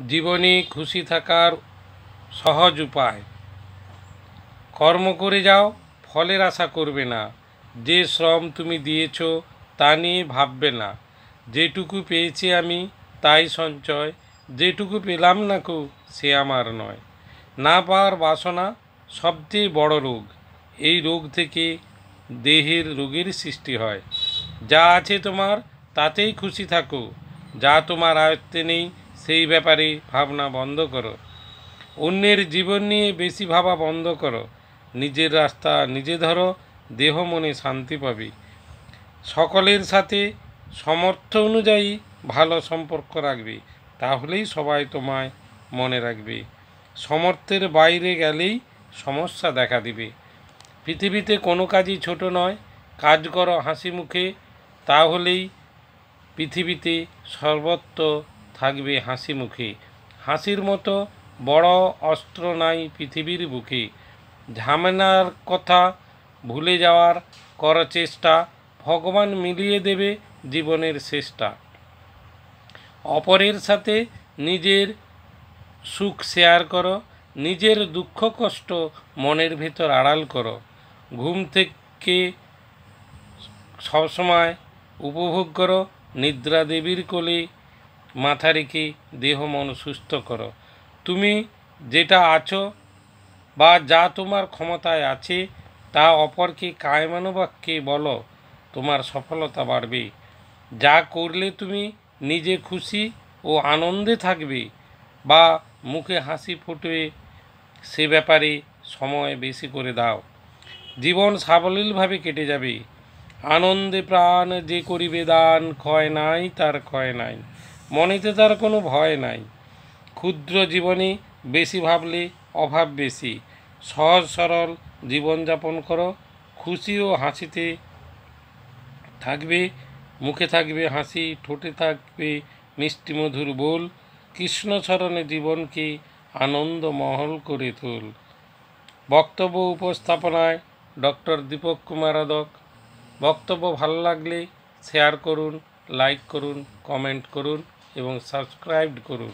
জীবনে খুশি থাকার সহজ উপায়। কর্ম করে যাও, ফলের আশা করবে না। যে শ্রম তুমি দিয়েছ তা নিয়ে ভাববে না। যেটুকু পেয়েছি আমি তাই সঞ্চয়, যেটুকু পেলাম না কো সে আমার নয়। না পাওয়ার বাসনা সবচেয়ে বড় রোগ। এই রোগ থেকে দেহের রোগের সৃষ্টি হয়। যা আছে তোমার তাতেই খুশি থাকো। যা তোমার আয়ত্তে নেই সেই ব্যাপারে ভাবনা বন্ধ করো। অন্যের জীবন নিয়ে বেশি ভাবা বন্ধ করো। নিজের রাস্তা নিজে ধরো, দেহ মনে শান্তি পাবে। সকলের সাথে সামর্থ্য অনুযায়ী ভালো সম্পর্ক রাখবে, তাহলেই সবাই তোমায় মনে রাখবে। সামর্থ্যের বাইরে গেলেই সমস্যা দেখা দিবে। পৃথিবীতে কোনো কাজই ছোট নয়। কাজ করো হাসি মুখে, তাহলেই পৃথিবীতে সর্বত্র থাকবে হাসি মুখে। হাসির মতো বড় অস্ত্র নাই পৃথিবীর বুকে। ঝামেলার কথা ভুলে যাওয়ার করো চেষ্টা, ভগবান মিলিয়ে দেবে জীবনের শেষটা। অপরের সাথে নিজের সুখ শেয়ার করো, নিজের দুঃখ কষ্ট মনের ভেতর আড়াল করো। ঘুম থেকে সবসময় উপভোগ করো, নিদ্রা দেবীর কোলে মাথা রেখে দেহ মন সুস্থ করো। তুমি যেটা আছো বা যা তোমার ক্ষমতায় আছে তা অপরকে কায়মানুবাক্যে বলো, তোমার সফলতা বাড়বে। যা করলে তুমি নিজে খুশি ও আনন্দে থাকবে বা মুখে হাসি ফুটবে, সে ব্যাপারে সময় বেশি করে দাও। জীবন সাবলীলভাবে কেটে যাবে। আনন্দে প্রাণ যে করিবে দান, ক্ষয় নাই তার ক্ষয় নাই, মনেতে তার কোনো ভয় নাই। ক্ষুদ্র জীবনে বেশি ভাবলে অভাব বেশি। সহজ সরল জীবনযাপন করো, খুশি ও হাসিতে থাকবে। মুখে থাকবে হাসি, ঠোঁটে থাকবে মিষ্টি মধুর বোল। কৃষ্ণচরণে জীবনকে আনন্দমহল করে তোল। বক্তব্য উপস্থাপনায় ডক্টর দীপক কুমার আদক। বক্তব্য ভালো লাগলে শেয়ার করুন, লাইক করুন, কমেন্ট করুন এবং সাবস্ক্রাইব করুন।